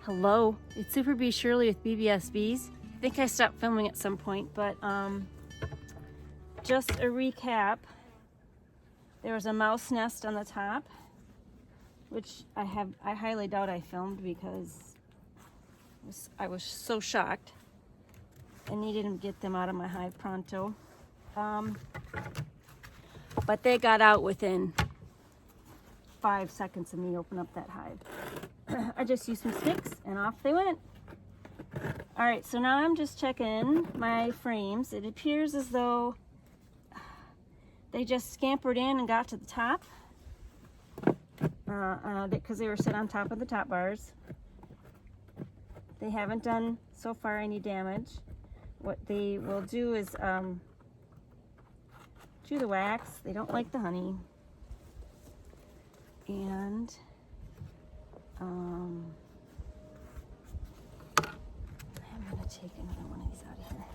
Hello, it's Super Bee Shirley with BBS Bees. I think I stopped filming at some point, but just a recap. There was a mouse nest on the top, which I highly doubt I filmed because I was so shocked. I needed to get them out of my hive pronto. But they got out within 5 seconds of me opening up that hive. I just used some sticks and off they went. All right, so now I'm just checking my frames. It appears as though they just scampered in and got to the top because they were set on top of the top bars. They haven't done so far any damage. What they will do is chew the wax. They don't like the honey. And I'm going to take another one of these out of here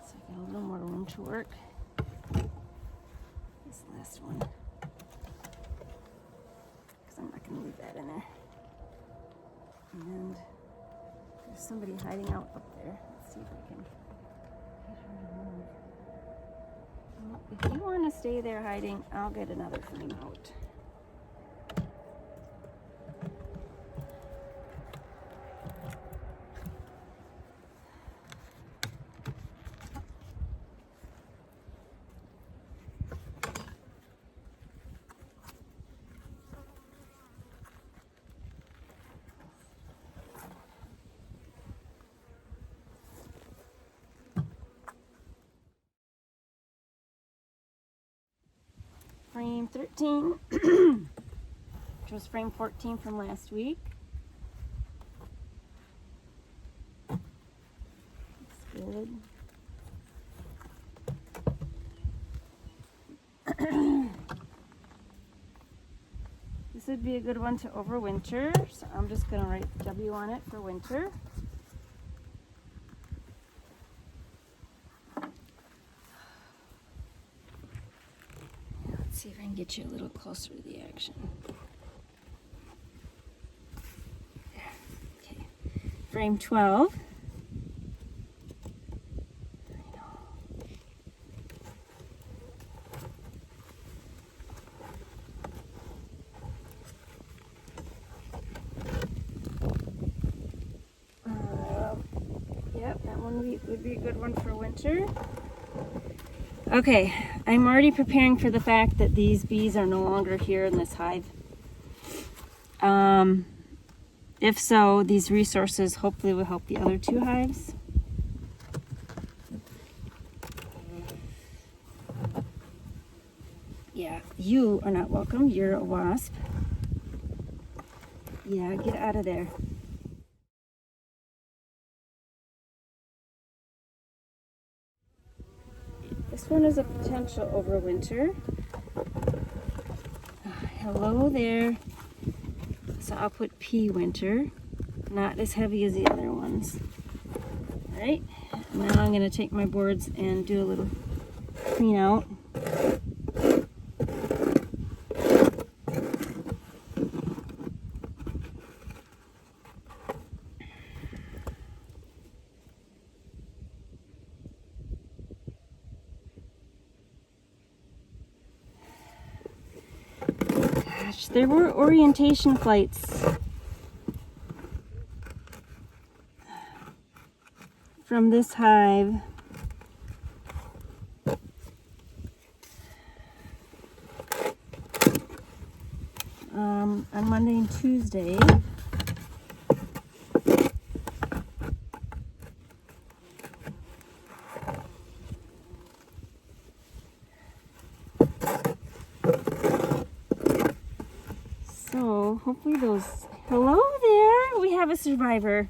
so I get a little more room to work. This last one, because I'm not going to leave that in there. And there's somebody hiding out up there. Let's see if I can get her to move. Well, if you want to stay there hiding, I'll get another frame out. Frame 13, which was frame 14 from last week. Looks good. This would be a good one to overwinter, so I'm just going to write W on it for winter. See if I can get you a little closer to the action. There. Okay. Frame 12. Yep, that one would be a good one for winter. Okay, I'm already preparing for the fact that these bees are no longer here in this hive. If so, these resources hopefully will help the other two hives. Yeah, you are not welcome. You're a wasp. Yeah, get out of there. This one is a potential overwinter. Hello there. So I'll put P winter, not as heavy as the other ones. All right, now I'm going to take my boards and do a little clean out. There were orientation flights from this hive on Monday and Tuesday. So hopefully those, hello there, we have a survivor.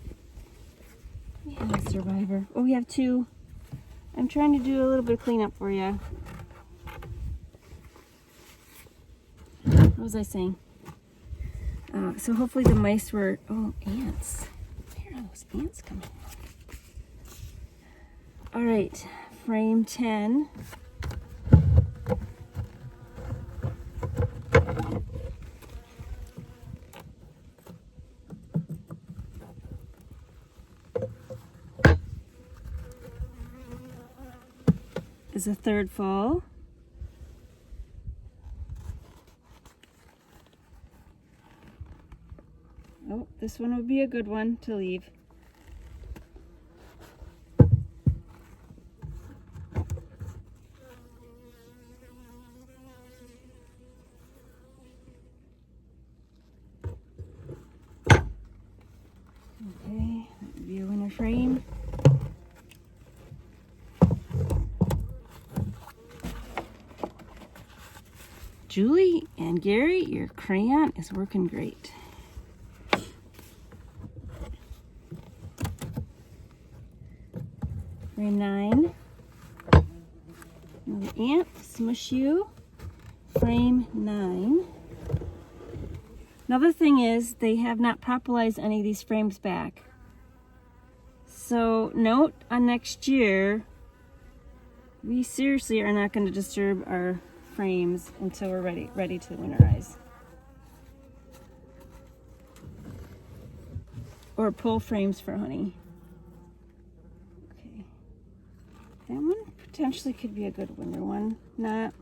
We have a survivor. Oh, we have two. I'm trying to do a little bit of cleanup for you. What was I saying? So hopefully the mice were, oh, ants. Where are those ants coming from? All right, frame 10. is a third full. Oh, this one would be a good one to leave. Okay, that would be a winter frame. Julie and Gary, your crayon is working great. Frame 9. Another ant, smush you. Frame 9. Another thing is they have not propolized any of these frames back. So note on next year, we seriously are not going to disturb our frames until we're ready to winterize. Or pull frames for honey. Okay. That one potentially could be a good winter one. Not?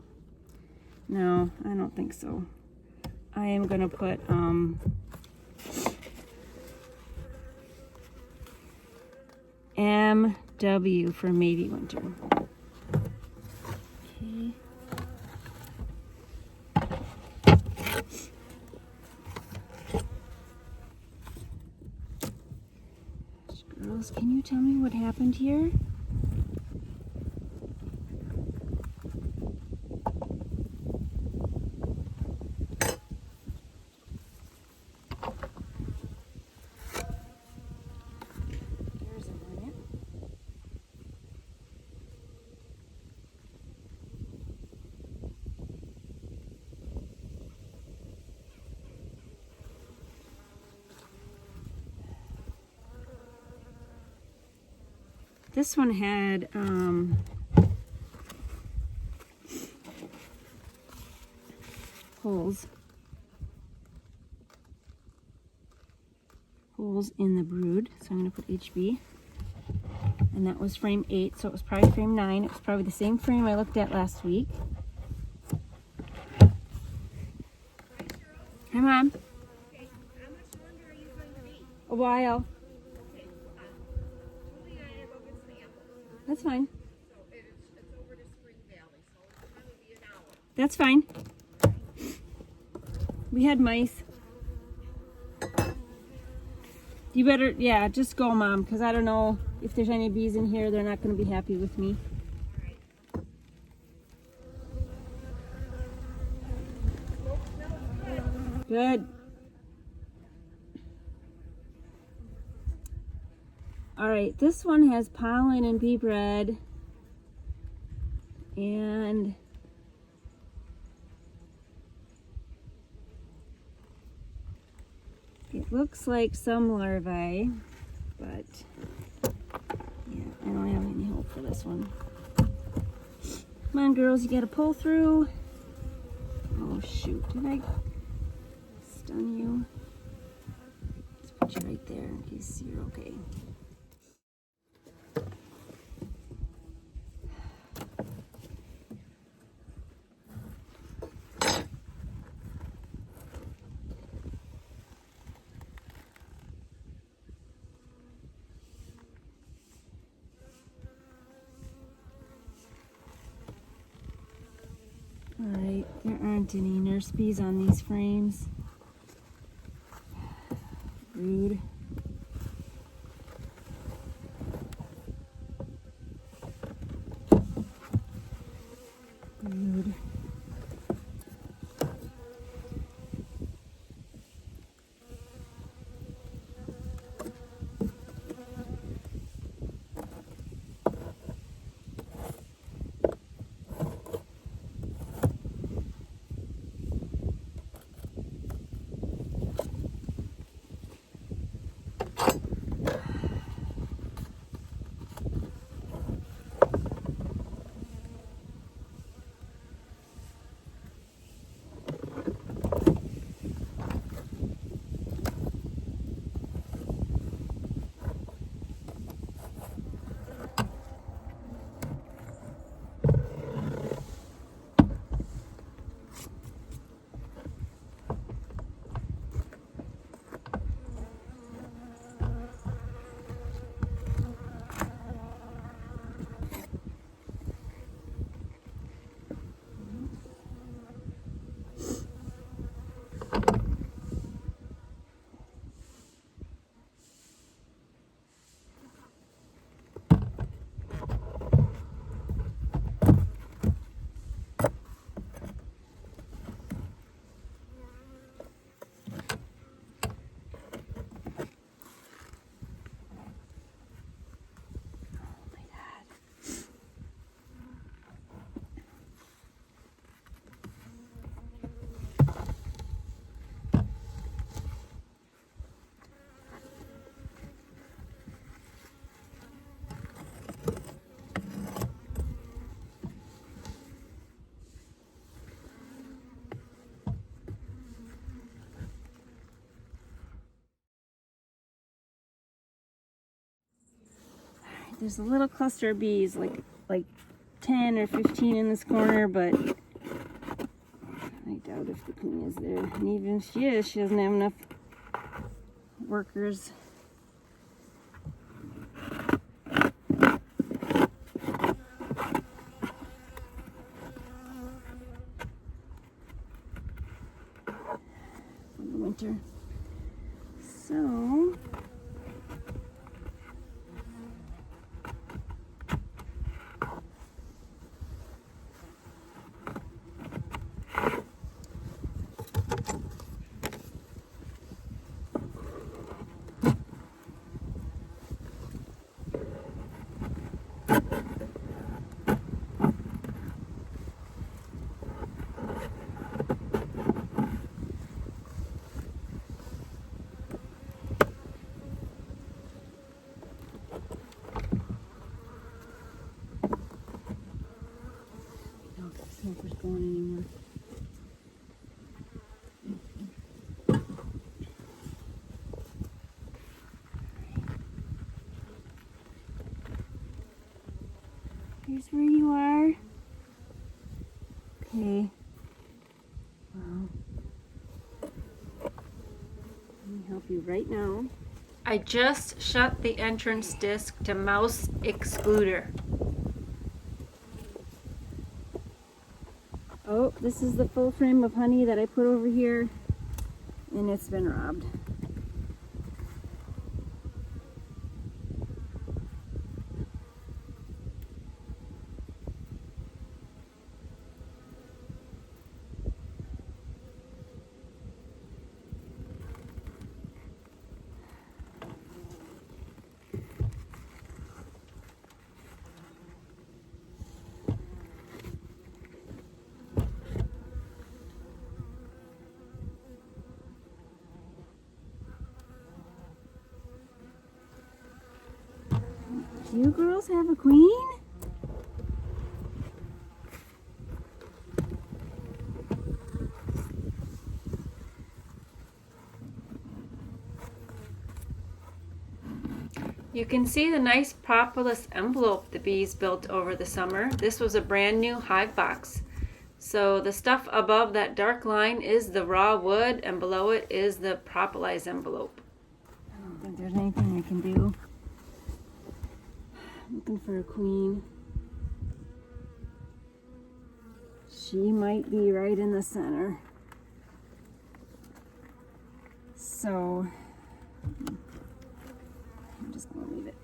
No, I don't think so. I am gonna put MW for maybe winter. Okay. Girls, can you tell me what happened here? There's a minute. This one had holes in the brood, so I'm going to put HB, and that was frame 8, so it was probably frame 9. It was probably the same frame I looked at last week. Hi, Mom. Okay, how much longer are you going to be? A while. Okay, Julie and I are going to go get samples. That's fine. So it's over to Spring Valley, so it'll probably be an hour. That's fine. We had mice. You better, yeah, just go, Mom, because I don't know if there's any bees in here. They're not going to be happy with me. Good. All right, this one has pollen and bee bread, and it looks like some larvae, but yeah, I don't have any hope for this one. Come on, girls, you gotta pull through. Oh shoot, did I stun you? Let's put you right there in case you're okay. Alright, there aren't any nurse bees on these frames. Rude. Rude. there's a little cluster of bees, like 10 or 15 in this corner, but I doubt if the queen is there. And even if she is, she doesn't have enough workers. For the winter. So smoker's going anymore. Here's where you are. Okay. Well, let me help you right now. I just shut the entrance disc to mouse excluder. Oh, this is the full frame of honey that I put over here, and it's been robbed. Do you girls have a queen? You can see the nice propolis envelope the bees built over the summer. This was a brand new hive box. So the stuff above that dark line is the raw wood, and below it is the propolis envelope. I don't think there's anything I can do. I'm looking for a queen. She might be right in the center. So I'm just gonna leave it.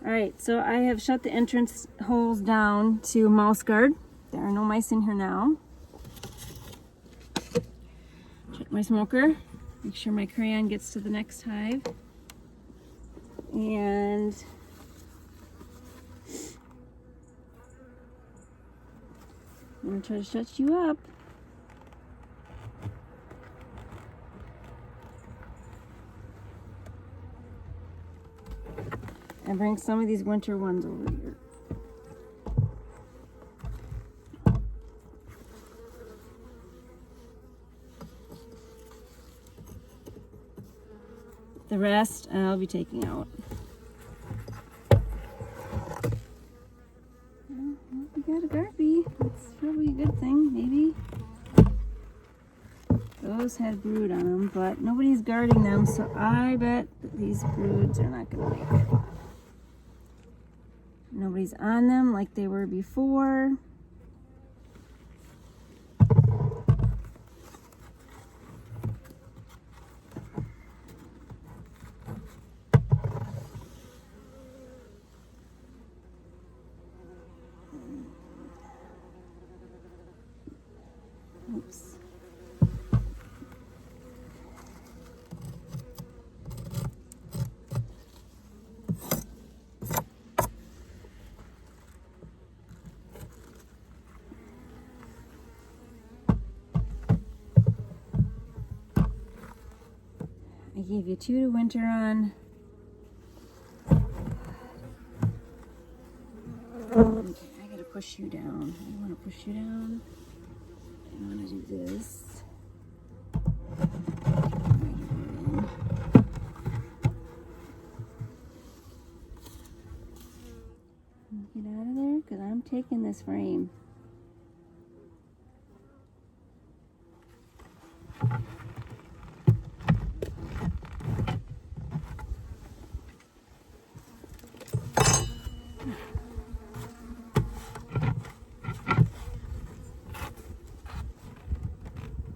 All right, so I have shut the entrance holes down to mouse guard. There are no mice in here now. Check my smoker. Make sure my crayon gets to the next hive. And I'm gonna try to shut you up. And bring some of these winter ones over here. The rest I'll be taking out. Well, we got a garpy. That's probably a good thing, maybe. Those had brood on them, but nobody's guarding them, so I bet that these broods are not going to make it. Nobody's on them like they were before. Oops. I gave you 2 to winter on. Okay, I gotta push you down. I want to push you down. I want to do this. in this frame.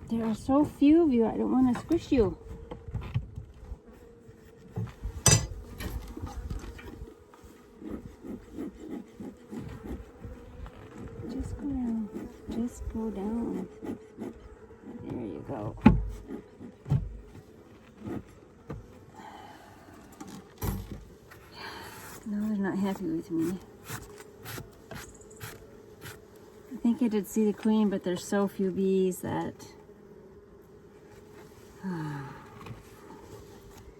There are so few of you, I don't want to squish you. Just go down. Just go down. There you go. No, they're not happy with me. I think I did see the queen, but there's so few bees that...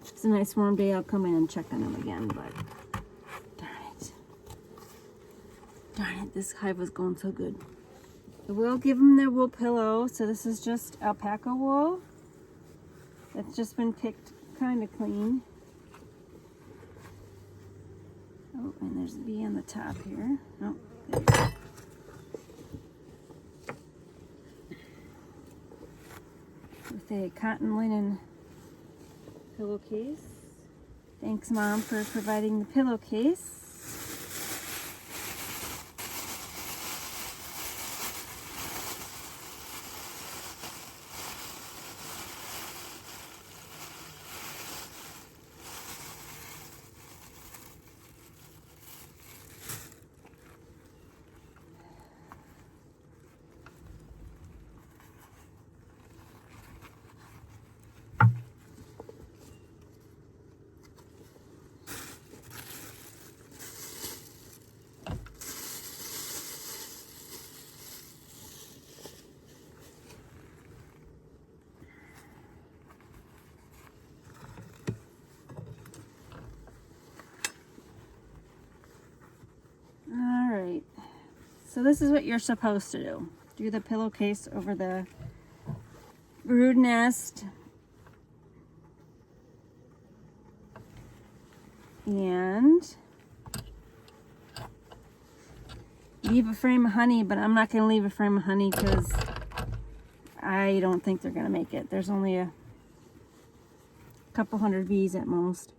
It's a nice warm day, I'll come in and check on them again, but darn it. Darn it, this hive was going so good. I will give them their wool pillow. So this is just alpaca wool. That's just been picked kind of clean. Oh, and there's a bee on the top here. Oh, there you go. With a cotton linen pillowcase. Thanks, Mom, for providing the pillowcase. So this is what you're supposed to do. Do the pillowcase over the brood nest. And leave a frame of honey, but I'm not going to leave a frame of honey because I don't think they're going to make it. There's only a couple hundred bees at most.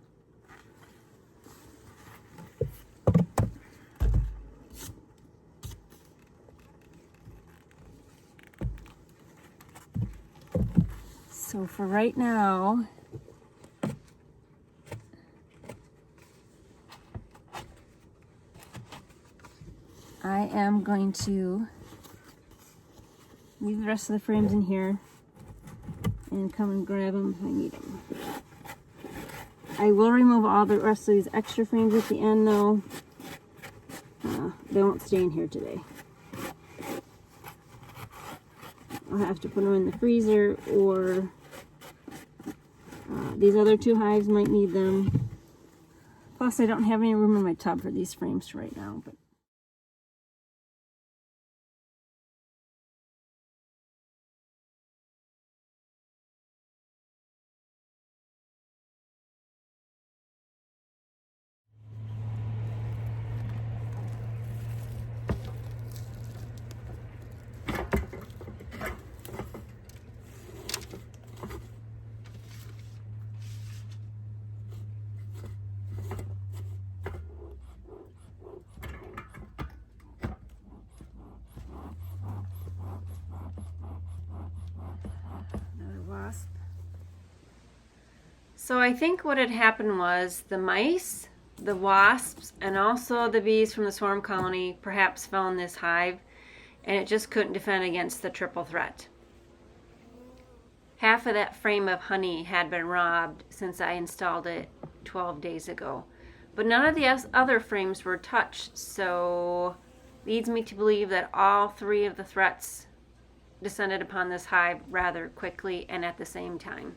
So for right now, I am going to leave the rest of the frames in here and come and grab them if I need them. I will remove all the rest of these extra frames at the end though. They won't stay in here today. I'll have to put them in the freezer, or these other two hives might need them. Plus, I don't have any room in my tub for these frames right now. But wasp. So I think what had happened was the mice, the wasps, and also the bees from the swarm colony perhaps found this hive, and it just couldn't defend against the triple threat. Half of that frame of honey had been robbed since I installed it 12 days ago. But none of the other frames were touched, so leads me to believe that all three of the threats descended upon this hive rather quickly and at the same time.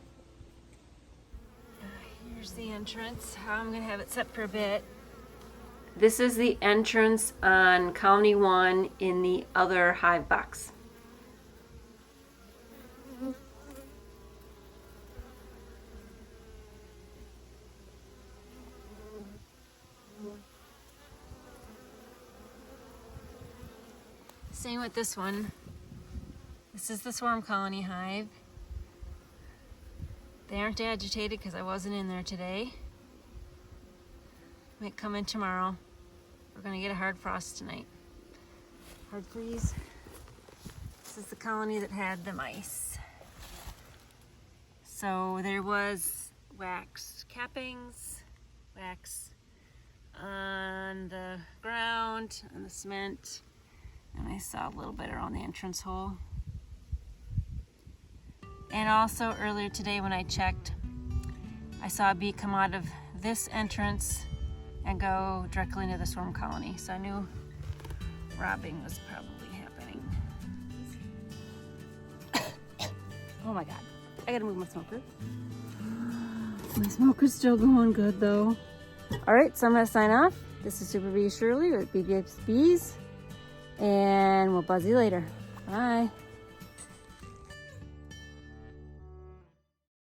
Here's the entrance. I'm going to have it set for a bit. This is the entrance on Colony 1 in the other hive box. Same with this one. This is the swarm colony hive. They aren't agitated because I wasn't in there today. Might come in tomorrow. We're gonna get a hard frost tonight. Hard freeze. This is the colony that had the mice. So there was wax cappings, wax on the ground, on the cement, and I saw a little bit around the entrance hole. And also earlier today when I checked, I saw a bee come out of this entrance and go directly into the swarm colony. So I knew robbing was probably happening. Oh my God, I gotta move my smoker. My smoker's still going good though. All right, so I'm gonna sign off. This is Super Bee Shirley with Bee Keeps Bees, and we'll buzz you later. Bye.